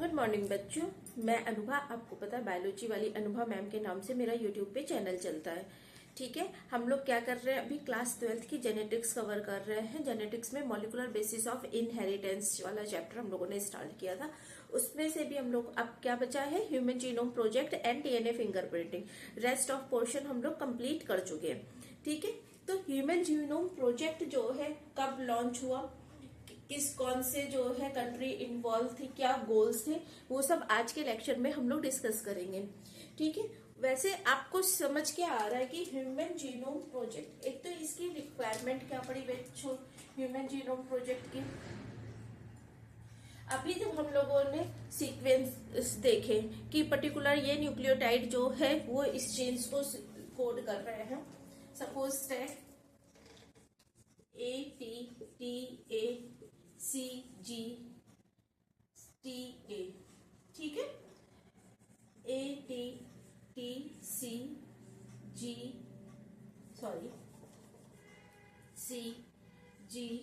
Good morning बच्चों, मैं अनुभा। आपको पता है बायोलॉजी वाली अनुभा मैम के नाम से मेरा यूट्यूब पे चैनल चलता है। ठीक है, हम लोग क्या कर रहे हैं, अभी क्लास 12th की जेनेटिक्स कवर कर रहे हैं। जेनेटिक्स में मॉलिक्यूलर बेसिस ऑफ इनहेरिटेंस वाला चैप्टर हम लोगों ने स्टार्ट किया था। उसमें से भी हम लोग अब क्या बचा है, human genome project and DNA fingerprinting. Rest of portion हम लोग कंप्लीट कर चुके हैं। ठीक है, तो ह्यूमन जीनोम प्रोजेक्ट जो है कब लॉन्च हुआ, किस कौन से जो है कंट्री इन्वॉल्व थी, क्या गोल्स थे, वो सब आज के लेक्चर में हम लोग डिस्कस करेंगे। ठीक है, वैसे आपको समझ के आ रहा है कि ह्यूमन जीनोम प्रोजेक्ट, एक तो इसकी रिक्वायरमेंट क्या पड़ी बच्चों ह्यूमन जीनोम प्रोजेक्ट की। अभी जब हम लोगों ने सीक्वेंस देखे कि पर्टिकुलर ये न्यूक्लियोटाइड जो है वो इस जीन्स को कोड कर रहे हैं, सपोज दैट ATTACGTA, ठीक है, ATTCG sorry CGTA,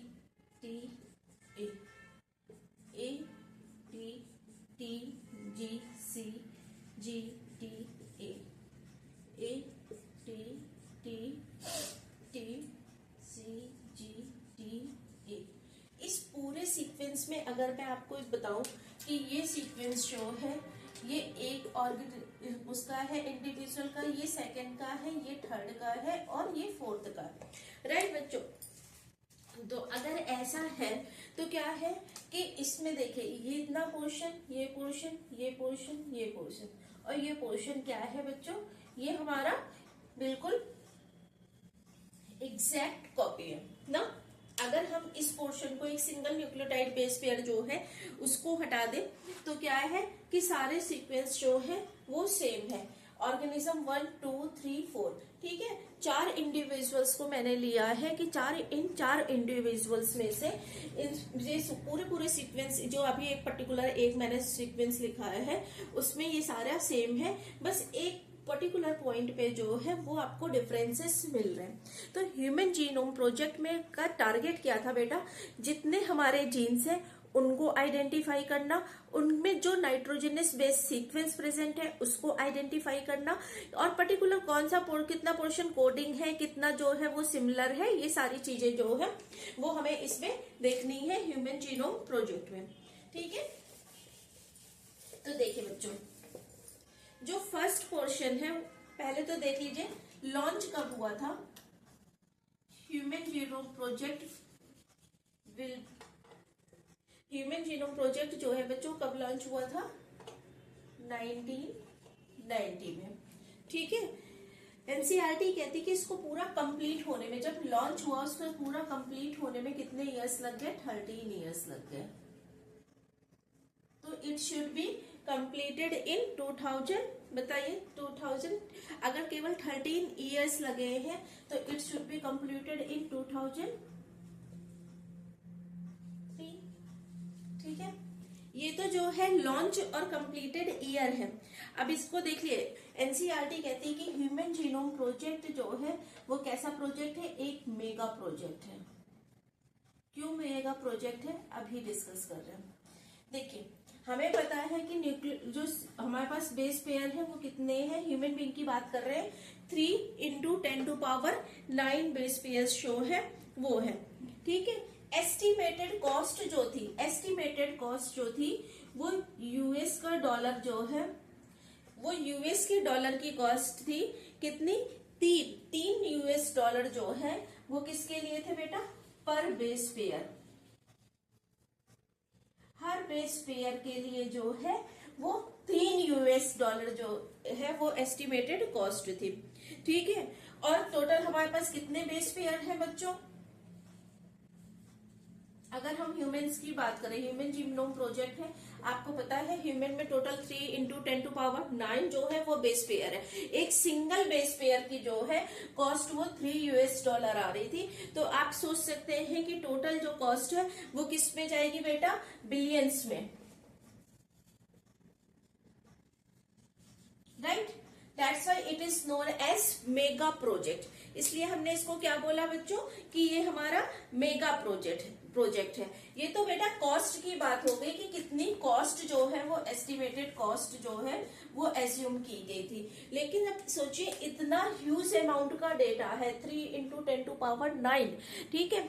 ATTGCGTA, ATTTCGTA। इस पूरे सीक्वेंस में अगर मैं आपको बताऊं कि ये सीक्वेंस जो है ये एक ऑर्गन उसका है, इंडिविजुअल का, ये सेकंड का है, ये थर्ड का है और ये फोर्थ का है। राइट बच्चों, तो अगर ऐसा है तो क्या है कि इसमें देखिए ये इतना पोर्शन, ये पोर्शन, ये पोर्शन, ये पोर्शन और ये पोर्शन क्या है बच्चों, ये हमारा बिल्कुल एग्जैक्ट कॉपी है ना। अगर हम इस पोर्शन को, एक सिंगल न्यूक्लियोटाइड बेस पेयर जो है उसको हटा दें तो क्या है कि सारे सीक्वेंस जो है वो सेम है। ऑर्गेनिज्म 1 2 3 4, ठीक है, 4 इंडिविजुअल्स को मैंने लिया है कि इन चार इंडिविजुअल्स में से ये पूरे सीक्वेंस जो अभी एक पर्टिकुलर एक मैंने सीक्वेंस लिखा है उसमें ये सारा सेम है, बस एक पर्टिकुलर पॉइंट पे जो है वो आपको डिफरेंसेस मिल रहे हैं। तो ह्यूमन जीनोम प्रोजेक्ट में का टारगेट क्या था बेटा, जितने हमारे जीन्स हैं उनको आइडेंटिफाई करना, उनमें जो नाइट्रोजनस बेस सीक्वेंस प्रेजेंट है उसको आइडेंटिफाई करना, और पर्टिकुलर कौन सा कितना पोर्शन कोडिंग है, कितना जो है वो सिमिलर है, ये सारी चीजें जो है वो हमें इसमें देखनी है ह्यूमन जीनोम प्रोजेक्ट में। ठीक है, तो देखिए बच्चों, जो फर्स्ट पोर्शन है पहले तो देख लीजिए लॉन्च कब हुआ था। ह्यूमन जीनोम प्रोजेक्ट जो है बच्चों कब लॉन्च हुआ था, 1990 में। ठीक है, एनसीईआरटी कहती कि इसको पूरा कंप्लीट होने में, जब लॉन्च हुआ उसको पूरा कंप्लीट होने में कितने इयर्स लग गए, 13 इयर्स लग गए। तो it should be completed in 2000। बताइए 2000, अगर केवल 13 इयर्स लगे हैं तो it should be completed in 2003। ठीक है, ये तो जो है लॉन्च और कंप्लीटेड ईयर है। अब इसको देख लिए, एनसीईआरटी कहती है कि ह्यूमन जीनोम प्रोजेक्ट जो है वो कैसा प्रोजेक्ट है, एक मेगा प्रोजेक्ट है। क्यों मेगा प्रोजेक्ट है अभी डिस्कस कर रहे हैं। देखिए, हमें पता है कि जो हमारे पास बेस पेयर है वो कितने हैं, ह्यूमन बीइंग की बात कर रहे हैं, 3 × 10⁹ बेस पेयर्स जो है वो है। ठीक है, एस्टिमेटेड कॉस्ट जो थी वो यूएस का डॉलर जो है वो यूएस के डॉलर की कॉस्ट थी कितनी, 3 यूएस डॉलर जो है वो किसके लिए थे बेटा, पर बेस पेयर। हर बेस पेयर के लिए जो है वो 3 यूएस डॉलर जो है वो एस्टिमेटेड कॉस्ट थी। ठीक है, और टोटल हमारे पास कितने बेस पेयर हैं बच्चों, अगर हम ह्यूमंस की बात करें, ह्यूमन जीनोम प्रोजेक्ट है, आपको पता है ह्यूमन में टोटल 3 × 10⁹ जो है वो बेस पेयर है। एक सिंगल बेस पेयर की जो है कॉस्ट वो 3 यूएस डॉलर आ रही थी। तो आप सोच सकते हैं कि टोटल जो कॉस्ट है वो किस में जाएगी बेटा, बिलियंस में। Right, that's why it is known as mega project. इसलिए हमने इसको क्या बोला बच्चों कि ये हमारा मेगा प्रोजेक्ट प्रोजेक्ट है। ये तो बेटा कॉस्ट की बात हो गई कि कितनी कॉस्ट जो है वो एस्टिमेटेड कॉस्ट जो है वो एज्यूम की गई थी। लेकिन अब सोचिए इतना ह्यूज अमाउंट का डेटा है 3 × 10⁹, ठीक है।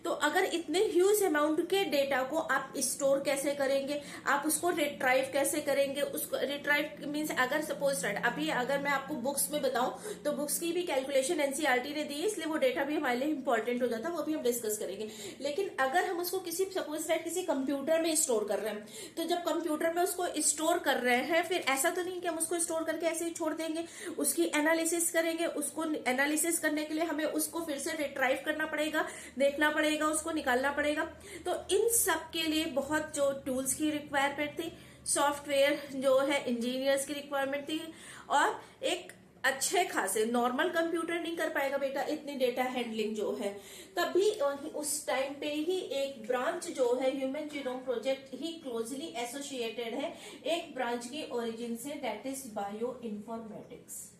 तो अगर इतने ह्यूज अमाउंट के डेटा को आप स्टोर कैसे करेंगे, आप उसको रिट्राइव कैसे करेंगे। उसको रिट्राइव मीन्स अगर सपोज अभी अगर मैं आपको बुक्स में बताऊं तो बुक्स की भी कैलकुलेशन एनसीईआरटी ने दी है, इसलिए वो डेटा भी हमारे लिए इंपॉर्टेंट हो जाता है, वो भी हम डिस्कस करेंगे। लेकिन अगर हम उसको किसी सपोज दैट किसी कंप्यूटर में स्टोर कर रहे हैं, तो जब कंप्यूटर में उसको स्टोर कर रहे हैं, फिर ऐसा तो नहीं कि हम उसको स्टोर करके ऐसे ही छोड़ देंगे, उसकी एनालिसिस करेंगे। उसको एनालिसिस करने के लिए हमें उसको फिर से रिट्राइव करना पड़ेगा, देखना पड़ेगा, उसको निकालना पड़ेगा। तो इन सब के लिए बहुत जो टूल्स की रिक्वायरमेंट थी, सॉफ्टवेयर जो है इंजीनियर्स की रिक्वायरमेंट थी, और एक अच्छे खासे नॉर्मल कंप्यूटर नहीं कर पाएगा बेटा इतनी डेटा हैंडलिंग जो है। तभी उस टाइम पे ही एक ब्रांच जो है ह्यूमन जीनोम प्रोजेक्ट ही क्लोजली एसोसिएटेड है एक ब्रांच की ओरिजिन से, दैट इज बायो इन्फॉर्मेटिक्स।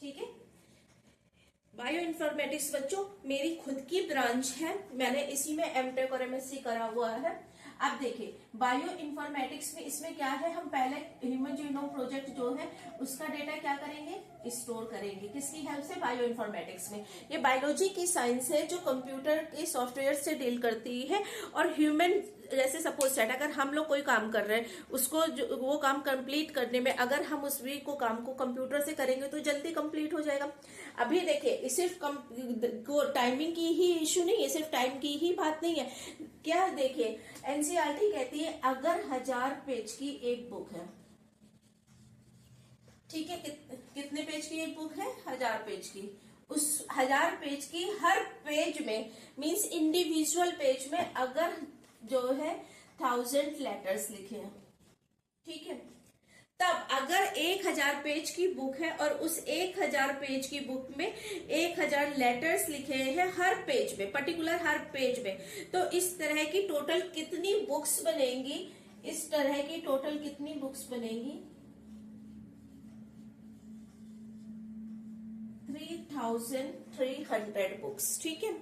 ठीक है, बायो इन्फॉर्मेटिक्स बच्चों मेरी खुद की ब्रांच है, मैंने इसी में एमटेक और एमएससी करा हुआ है। अब देखिए बायो इन्फॉर्मेटिक्स में इसमें क्या है, हम पहले ह्यूमन जीनोम प्रोजेक्ट जो है उसका डेटा क्या करेंगे, स्टोर करेंगे। किसकी हेल्प से, बायो इन्फॉर्मेटिक्स में। ये बायोलॉजी की साइंस है जो कंप्यूटर के सॉफ्टवेयर से डील करती है। और ह्यूमन जैसे सपोज दैट अगर हम लोग कोई काम कर रहे हैं, उसको वो काम कंप्लीट करने में अगर हम उस भी को काम को कंप्यूटर से करेंगे तो जल्दी कंप्लीट हो जाएगा। अभी देखिए सिर्फ टाइमिंग की ही इश्यू नहीं है, सिर्फ टाइम की ही बात नहीं है। क्या देखिए एनसीईआरटी कहती है अगर 1000 पेज की एक बुक है, ठीक है, कितने पेज की एक बुक है, 1000 पेज की। उस 1000 पेज की हर पेज में मींस इंडिविजुअल पेज में अगर जो है 1000 लेटर्स लिखे हैं, ठीक है, तब अगर 1000 पेज की बुक है और उस 1000 पेज की बुक में 1000 लेटर्स लिखे हैं हर पेज में, पर्टिकुलर हर पेज में, तो इस तरह की टोटल कितनी बुक्स बनेंगी, इस तरह की टोटल कितनी बुक्स बनेंगी, 3300 बुक्स। ठीक है,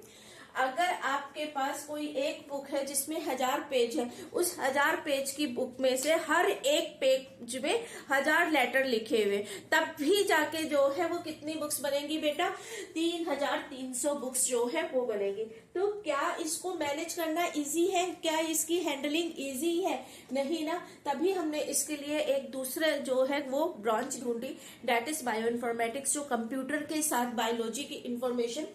अगर आपके पास कोई एक बुक है जिसमें 1000 पेज है, उस 1000 पेज की बुक में से हर एक पेज में 1000 लेटर लिखे हुए, तब भी जाके जो है वो कितनी बुक्स बनेंगी बेटा, 3300 बुक्स जो है वो बनेगी। तो क्या इसको मैनेज करना इजी है, क्या इसकी हैंडलिंग इजी है, नहीं ना। तभी हमने इसके लिए एक दूसरे जो है वो ब्रांच ढूंढी, डेट इज बायो इन्फॉर्मेटिक्स, जो कंप्यूटर के साथ बायोलॉजी की इंफॉर्मेशन,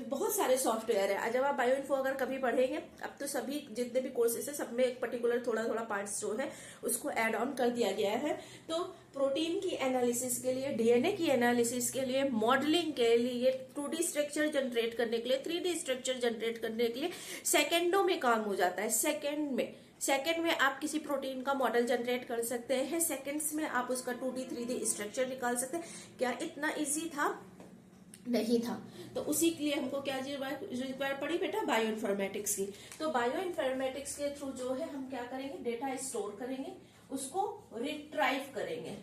बहुत सारे सॉफ्टवेयर है। जब आप बायो इन्फो अगर कभी पढ़ेंगे, अब तो सभी जितने भी कोर्सेस है सब में एक पर्टिकुलर थोड़ा थोड़ा पार्ट्स जो है उसको ऐड ऑन कर दिया गया है। तो प्रोटीन की एनालिसिस के लिए, डीएनए की एनालिसिस के लिए, मॉडलिंग के लिए, 2D स्ट्रक्चर जनरेट करने के लिए, 3D स्ट्रक्चर जनरेट करने के लिए सेकेंडों में काम हो जाता है। सेकेंड में आप किसी प्रोटीन का मॉडल जनरेट कर सकते हैं, सेकेंड्स में आप उसका 2D 3D स्ट्रक्चर निकाल सकते हैं। क्या इतना इजी था? नहीं था। तो उसी के लिए हमको क्या रिक्वायर पड़ी बेटा, बायो इन्फॉर्मेटिक्स की। तो बायो इन्फॉर्मेटिक्स के थ्रू जो है हम क्या करेंगे, डेटा स्टोर करेंगे, उसको रिट्राइव करेंगे।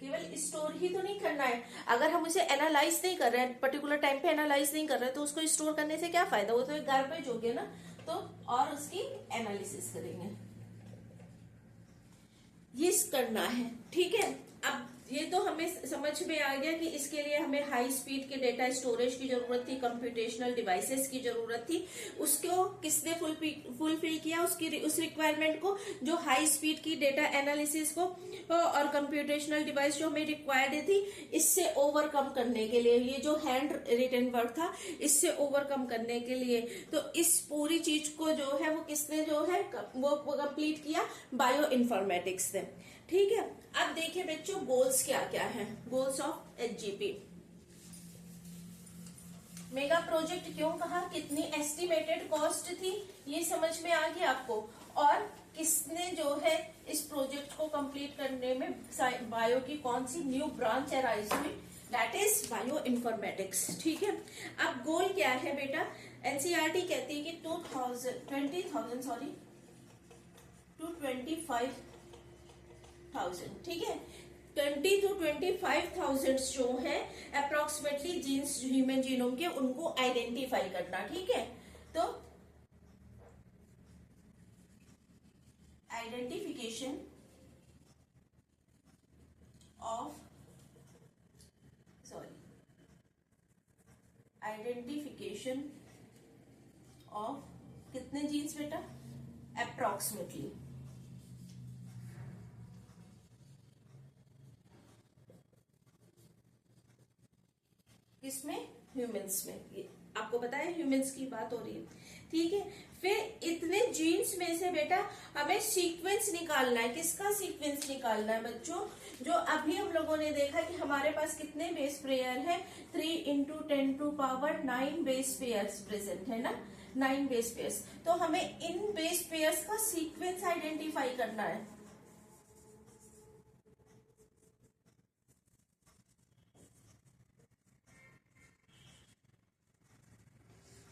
केवल स्टोर ही तो नहीं करना है, अगर हम उसे एनालाइज नहीं कर रहे हैं, पर्टिकुलर टाइम पे एनालाइज नहीं कर रहे हैं, तो उसको स्टोर करने से क्या फायदा, वो तो एक गार्बेज हो गया ना। तो और उसकी एनालिसिस करेंगे, ये करना है। ठीक है, अब ये तो हमें समझ में आ गया कि इसके लिए हमें हाई स्पीड के डेटा स्टोरेज की जरूरत थी, कंप्यूटेशनल डिवाइसेस की जरूरत थी। उसको किसने फुलफिल किया, उस रिक्वायरमेंट को, जो हाई स्पीड की डेटा एनालिसिस को और कंप्यूटेशनल डिवाइस जो हमें रिक्वायर्ड थी, इससे ओवरकम करने के लिए, ये जो हैंड रिटन वर्क था, इससे ओवरकम करने के लिए, तो इस पूरी चीज को जो है वो किसने जो है वो कंप्लीट किया, बायो इन्फॉर्मेटिक्स ने। ठीक है, अब देखिए बच्चों गोल्स क्या क्या हैं, goals of HGP. Mega project क्यों कहा, कितनी एस्टिमेटेड कॉस्ट थी, ये समझ में आ गया आपको, और किसने जो है इस प्रोजेक्ट को कंप्लीट करने में बायो की कौन सी न्यू ब्रांच अराइज हुई, दैट इज बायो इन्फॉर्मेटिक्स। ठीक है, अब गोल क्या है बेटा, एनसीईआरटी कहती है कि 25,000, ठीक है, 20 to 25,000 जो है अप्रोक्सीमेटली जीन्स ह्यूमन जीनोम के, उनको आइडेंटिफाई करना। ठीक है, तो आइडेंटिफिकेशन ऑफ आइडेंटिफिकेशन ऑफ कितने जीन्स बेटा? अप्रोक्सीमेटली किसमें? ह्यूमंस में। ये आपको पता है ह्यूमंस की बात हो रही है। ठीक है, फिर इतने जीन्स में से बेटा हमें सीक्वेंस निकालना है। किसका सीक्वेंस निकालना है बच्चों? जो अभी हम लोगों ने देखा कि हमारे पास कितने बेस पेयर है, 3 × 10⁹ बेस पेयर्स प्रेजेंट है ना, 9 बेस पेयर्स। तो हमें इन बेस पेयर्स का सीक्वेंस आइडेंटिफाई करना है।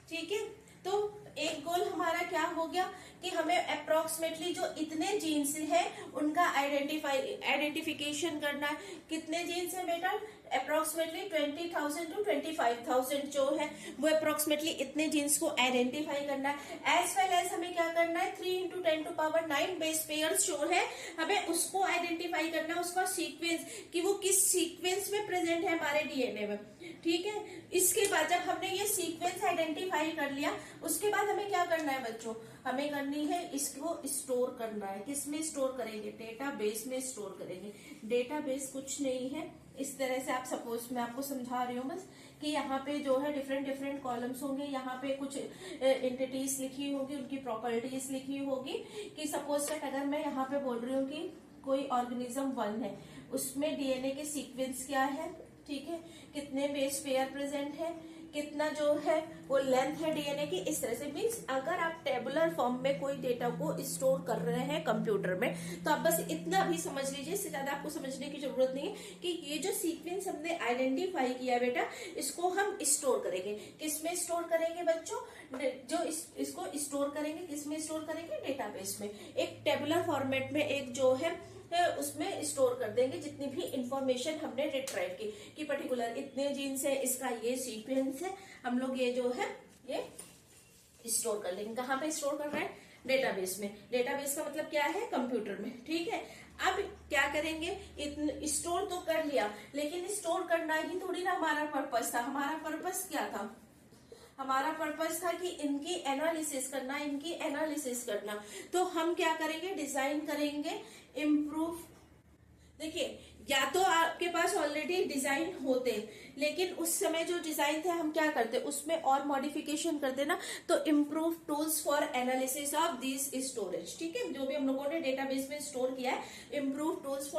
ठीक है, तो एक गोल हमारा क्या हो गया कि हमें अप्रोक्सीमेटली जो इतने जीन्स है उनका आइडेंटिफिकेशन करना है। कितने जीन्स है बेटा? अप्रोक्सीमेटली 20,000 to 25,000 जो है वो अप्रोक्सीमेटली इतने जीन्स को आइडेंटिफाई करना है। एज वेल एज हमें क्या करना है, 3 × 10⁹ बेस पेयर्स जो है हमें उसको आइडेंटिफाई करना है, उसका सीक्वेंस कि वो किस सीक्वेंस में प्रेजेंट है हमारे डीएनए में। ठीक है, इसके बाद जब हमने ये सीक्वेंस आइडेंटिफाई कर लिया, उसके बाद हमें क्या करना है बच्चों? हमें करनी है इसको स्टोर करना है। किसमें स्टोर करेंगे? डेटाबेस में स्टोर करेंगे। डेटाबेस कुछ नहीं है, इस तरह से आप सपोज मैं आपको समझा रही हूँ बस कि यहाँ पे जो है डिफरेंट कॉलम्स होंगे, यहाँ पे कुछ एंटिटीज लिखी होगी, उनकी प्रॉपर्टीज लिखी होगी। कि सपोज दैट अगर मैं यहाँ पे बोल रही हूँ कि कोई ऑर्गेनिज्म 1 है, उसमें डीएनए के सीक्वेंस क्या है, ठीक है, कितने बेस पेयर प्रेजेंट है, कितना जो है वो लेंथ है डीएनए की। इस तरह से मीन्स अगर आप टेबुलर फॉर्म में कोई डेटा को स्टोर कर रहे हैं कंप्यूटर में, तो आप बस इतना भी समझ लीजिए, इससे ज्यादा आपको समझने की जरूरत नहीं है कि ये जो सीक्वेंस हमने आइडेंटिफाई किया बेटा, इसको हम स्टोर करेंगे। किसमें स्टोर करेंगे बच्चों? जो इसको स्टोर करेंगे, किसमें स्टोर करेंगे? डेटाबेस में। एक टेबुलर फॉर्मेट में एक जो है उसमें स्टोर कर देंगे जितनी भी इंफॉर्मेशन हमने रिट्राइव की कि पर्टिकुलर इतने जीन्स है, इसका ये सीक्वेंस है, हम लोग ये जो है ये स्टोर कर लेंगे। कहाँ पे स्टोर कर रहे हैं? डेटाबेस में। डेटाबेस का मतलब क्या है? कंप्यूटर में। ठीक है, अब क्या करेंगे? स्टोर तो कर लिया, लेकिन स्टोर करना ही थोड़ी ना हमारा पर्पस था। हमारा पर्पस क्या था? हमारा पर्पस था कि इनकी एनालिसिस करना। तो हम क्या करेंगे? डिजाइन करेंगे, इम्प्रूव। देखिए, या तो आपके पास ऑलरेडी डिजाइन होते, लेकिन उस समय जो डिजाइन थे हम क्या करते? उसमें और मॉडिफिकेशन करते ना। तो improve tools for analysis of this storage. ठीक है, जो भी हम लोगों ने डेटाबेस में स्टोर किया है, इम्प्रूव टूल्स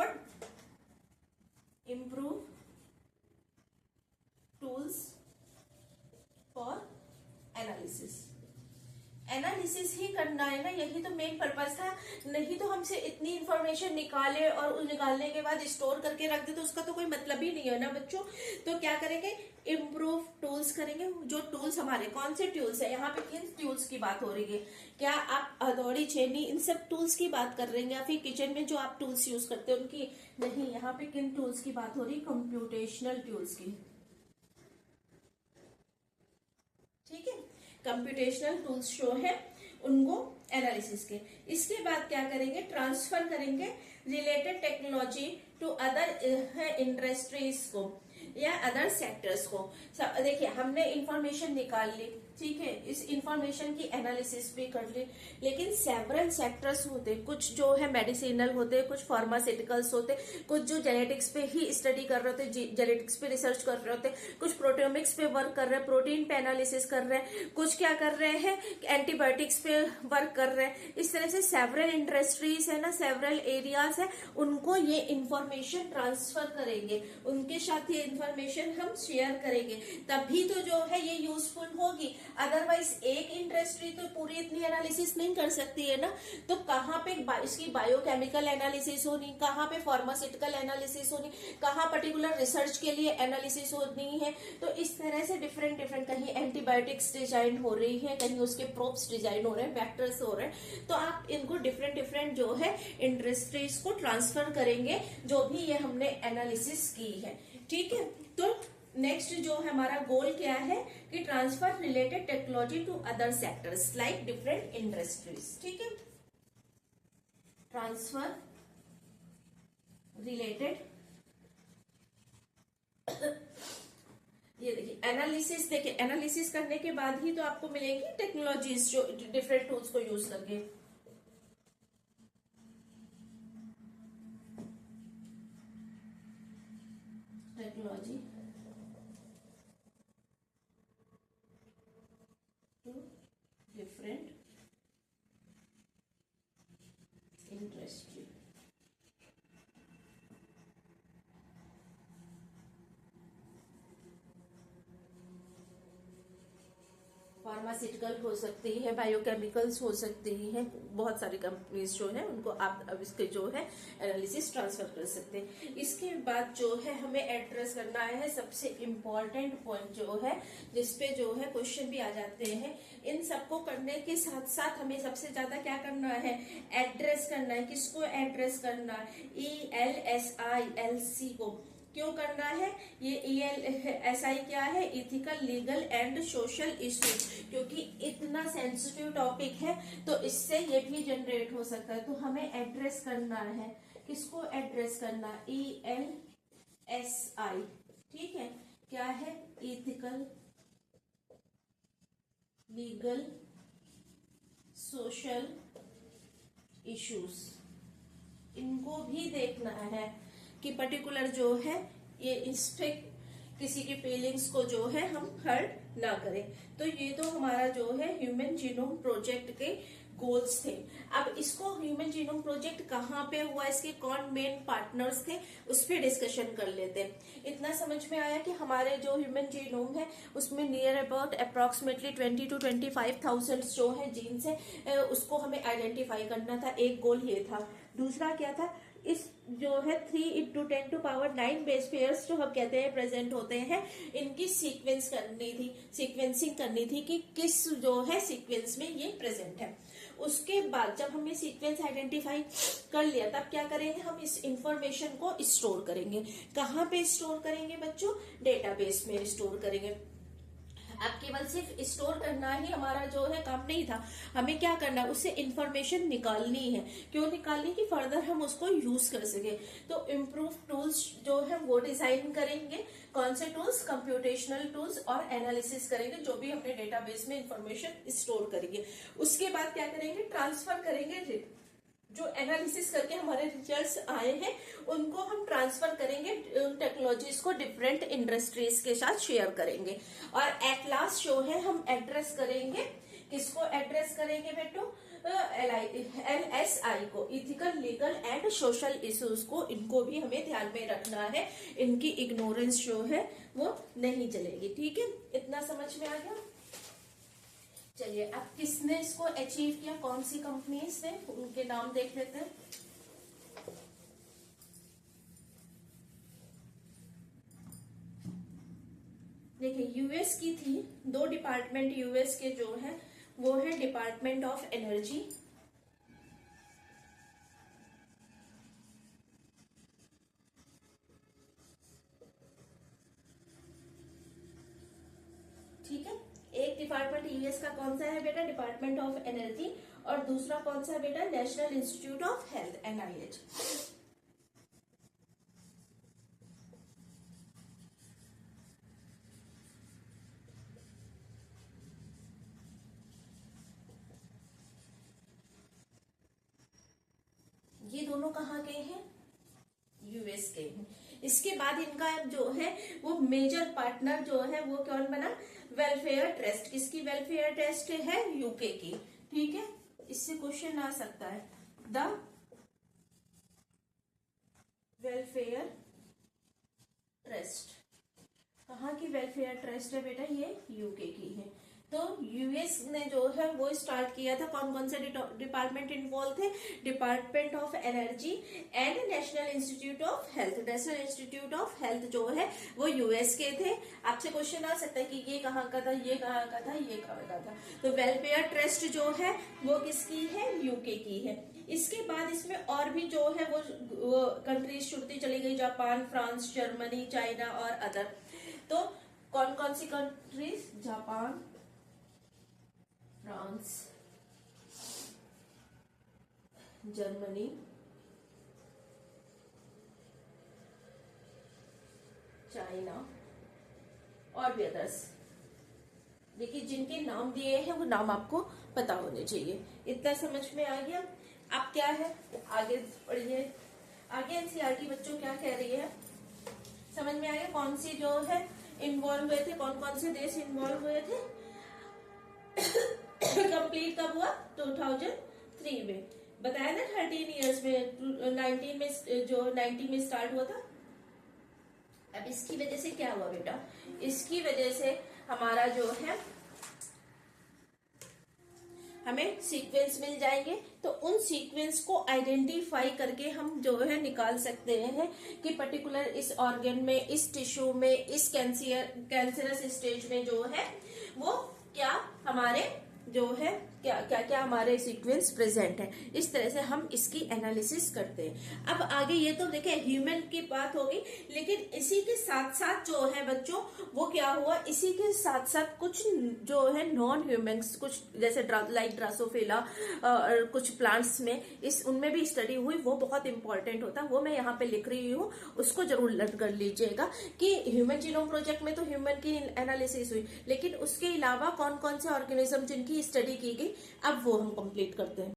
फॉर एनालिसिस ही करना है ना, यही तो मेन पर्पस था। नहीं तो हमसे इतनी इंफॉर्मेशन निकाले और उस निकालने के बाद स्टोर करके रख दे तो उसका तो कोई मतलब ही नहीं है ना बच्चों। तो क्या करेंगे? इम्प्रूव टूल्स करेंगे। जो टूल्स हमारे कौन से टूल्स है? यहाँ पे किन टूल्स की बात हो रही है? क्या आप हथौड़ी, छेनी, इन सब टूल्स की बात कर रहे हैं या फिर किचन में जो आप टूल्स यूज करते हैं उनकी? नहीं, यहाँ पे किन टूल्स की बात हो रही? कंप्यूटेशनल टूल्स की। ठीक है, कंप्यूटेशनल टूल्स जो है उनको एनालिसिस के। इसके बाद क्या करेंगे? ट्रांसफर करेंगे related technology to other industries को या अदर सेक्टर्स को। देखिए, हमने इंफॉर्मेशन निकाल ली, ठीक है, इस इंफॉर्मेशन की एनालिसिस भी कर ली, लेकिन सेवरल सेक्टर्स होते, कुछ जो है मेडिसिनल होते, कुछ फार्मास्यूटिकल्स होते, कुछ जो जेनेटिक्स पे ही स्टडी कर रहे होते, जेनेटिक्स पे रिसर्च कर रहे होते, कुछ प्रोटियोमिक्स पे वर्क कर रहे हैं, प्रोटीन पे एनालिसिस कर रहे हैं, कुछ क्या कर रहे हैं? एंटीबायोटिक्स पे वर्क कर रहे हैं। इस तरह से सेवरल इंडस्ट्रीज है ना, सेवरल एरियाज है, उनको ये इंफॉर्मेशन ट्रांसफर करेंगे, उनके साथ ये इंफॉर्मेशन हम शेयर करेंगे, तभी तो जो है ये यूजफुल होगी। अदरवाइज एक इंडस्ट्री तो पूरी इतनी एनालिसिस नहीं कर सकती है ना। तो कहाँ पे इसकी बायोकेमिकल एनालिसिस होनी, कहाँ पे फार्मास्यूटिकल एनालिसिस होनी, कहाँ पर्टिकुलर रिसर्च के लिए एनालिसिस होनी है। तो इस तरह से डिफरेंट डिफरेंट, कहीं एंटीबायोटिक्स डिजाइन हो रही है, कहीं उसके प्रोब्स डिजाइन हो रहे हैं, वेक्टर्स हो रहे हैं। तो आप इनको डिफरेंट डिफरेंट जो है इंडस्ट्रीज को ट्रांसफर करेंगे, जो भी ये हमने एनालिसिस की है। ठीक है, तो नेक्स्ट जो हमारा गोल क्या है कि transfer related technology to other sectors like different industries. ठीक है, ट्रांसफर रिलेटेड ये देखिए एनालिसिस, देखिए एनालिसिस करने के बाद ही तो आपको मिलेंगी टेक्नोलॉजीज जो डिफरेंट टूल्स को यूज करके। Technology to different industry. Pharmaceutical हो सकती है, बायोकेमिकल्स हो सकती हैं, बहुत सारी कंपनीज जो है उनको आप अब इसके जो है एनालिसिस ट्रांसफर कर सकते हैं। इसके बाद जो है हमें एड्रेस करना है सबसे इम्पोर्टेंट पॉइंट जो है, जिसपे जो है क्वेश्चन भी आ जाते हैं। इन सबको करने के साथ साथ हमें सबसे ज्यादा क्या करना है, एड्रेस करना है। किसको एड्रेस करना है, ELSILC को। क्यों करना है ये ELSI क्या है, ethical legal and social issues, क्योंकि इतना सेंसिटिव टॉपिक है तो इससे ये भी जनरेट हो सकता है। तो हमें एड्रेस करना है, किसको एड्रेस करना, ELSI। ठीक है, क्या है, इथिकल लीगल सोशल इश्यूज। इनको भी देखना है कि पर्टिकुलर जो है ये इस पे किसी की फीलिंग्स को जो है हम हर्ट ना करें। तो ये तो हमारा जो है ह्यूमन जीनोम प्रोजेक्ट के गोल्स थे। अब इसको ह्यूमन जीनोम प्रोजेक्ट कहाँ पे हुआ, इसके कौन मेन पार्टनर्स थे, उस पर डिस्कशन कर लेते हैं। इतना समझ में आया कि हमारे जो ह्यूमन जीनोम है उसमें नियर अबाउट अप्रोक्सीमेटली 20 to 25,000 जो है जीन्स है, उसको हमें आइडेंटिफाई करना था। एक गोल ये था। दूसरा क्या था, इस जो है 3 × 10⁹ बेस पेयर्स जो हम कहते हैं प्रेजेंट होते हैं, इनकी सीक्वेंस करनी थी, सीक्वेंसिंग करनी थी कि किस जो है सीक्वेंस में ये प्रेजेंट है। उसके बाद जब हमने सीक्वेंस आइडेंटिफाई कर लिया, तब क्या करेंगे, हम इस इंफॉर्मेशन को स्टोर करेंगे। कहाँ पे स्टोर करेंगे बच्चों, डेटाबेस में स्टोर करेंगे। अब केवल सिर्फ स्टोर करना ही हमारा जो है काम नहीं था, हमें क्या करना है, उससे इंफॉर्मेशन निकालनी है। क्यों निकालनी, कि फर्दर हम उसको यूज कर सके। तो इम्प्रूव टूल्स जो है वो डिजाइन करेंगे। कौन से टूल्स, कंप्यूटेशनल टूल्स, और एनालिसिस करेंगे जो भी अपने डेटाबेस में इंफॉर्मेशन स्टोर करेंगे। उसके बाद क्या करेंगे, ट्रांसफर करेंगे। जो एनालिसिस करके हमारे रिजल्ट्स आए हैं उनको हम ट्रांसफर करेंगे, टेक्नोलॉजीज को डिफरेंट इंडस्ट्रीज के साथ शेयर करेंगे। और एट लास्ट जो है हम एड्रेस करेंगे, किसको एड्रेस करेंगे बेटो, LSI को, ethical legal and social issues को। इनको भी हमें ध्यान में रखना है, इनकी इग्नोरेंस जो है वो नहीं चलेगी। ठीक है, इतना समझ में आ गया। चलिए अब किसने इसको अचीव किया, कौन सी कंपनीज ने, उनके नाम देख लेते हैं। देखिए यूएस की थी, 2 डिपार्टमेंट यूएस के जो है वो है डिपार्टमेंट ऑफ एनर्जी, ठीक है। एक डिपार्टमेंट यूएस का कौन सा है बेटा, डिपार्टमेंट ऑफ एनर्जी, और दूसरा कौन सा है बेटा, national institute of health, NIH। ये दोनों कहाँ के हैं, यूएस के हैं। इसके बाद इनका जो है वो मेजर पार्टनर जो है वो कौन बना, वेलफेयर ट्रस्ट। किसकी वेलफेयर ट्रस्ट है, यूके की। ठीक है, इससे क्वेश्चन आ सकता है, द वेलफेयर ट्रस्ट। कहाँ की वेलफेयर ट्रस्ट है बेटा, ये यूके की है। तो यूएस ने जो है वो स्टार्ट किया था। कौन कौन से डिपार्टमेंट इन्वॉल्व थे? Department of energy and national institute of health. National institute of health जो है वो यूएस के थे। आपसे क्वेश्चन आ सकता है कि ये कहाँ का था, ये कहाँ का था, ये कहाँ का था। तो वेलफेयर ट्रस्ट जो है वो किसकी है? यूके की है। इसके बाद इसमें और भी जो है वो कंट्रीज जुड़ती चली गई, जापान, फ्रांस, जर्मनी, चाइना और अदर। तो कौन कौन सी countries? Japan, France, Germany, China और भी अदर्स। देखिए जिनके नाम दिए हैं वो नाम आपको पता होने चाहिए। इतना समझ में आ गया? अब क्या है, आगे पढ़िए। आगे एनसीईआरटी बच्चों क्या कह रही है, समझ में आ गया? कौन सी जो है इन्वॉल्व हुए थे, कौन कौन से देश इन्वॉल्व हुए थे? कंप्लीट कब हुआ? 2003 में। बताया ना 13 इयर्स में, 19 में जो 90 में स्टार्ट हुआ था। अब इसकी वजह से क्या हुआ बेटा? इसकी वजह से हमारा जो है हमें सीक्वेंस मिल जाएंगे। तो उन सीक्वेंस को आइडेंटिफाई करके हम जो है निकाल सकते हैं कि पर्टिकुलर इस ऑर्गन में, इस टिश्यू में, इस कैंसरस स्टेज में जो है वो क्या हमारे जो है क्या हमारे सीक्वेंस प्रेजेंट है। इस तरह से हम इसकी एनालिसिस करते हैं। अब आगे ये तो देखे ह्यूमन की बात होगी, लेकिन इसी के साथ साथ जो है बच्चों वो क्या हुआ, इसी के साथ साथ कुछ जो है नॉन ह्यूमन्स, कुछ जैसे लाइक ड्रासोफिला, कुछ प्लांट्स में उनमें भी स्टडी हुई। वो बहुत इंपॉर्टेंट होता है, वो मैं यहाँ पे लिख रही हूँ, उसको जरूर लर्न कर लीजिएगा कि ह्यूमन जीनोम प्रोजेक्ट में तो ह्यूमन की एनालिसिस हुई, लेकिन उसके अलावा कौन कौन से ऑर्गेनिज्म जिनकी स्टडी की गई अब वो हम कंप्लीट करते हैं।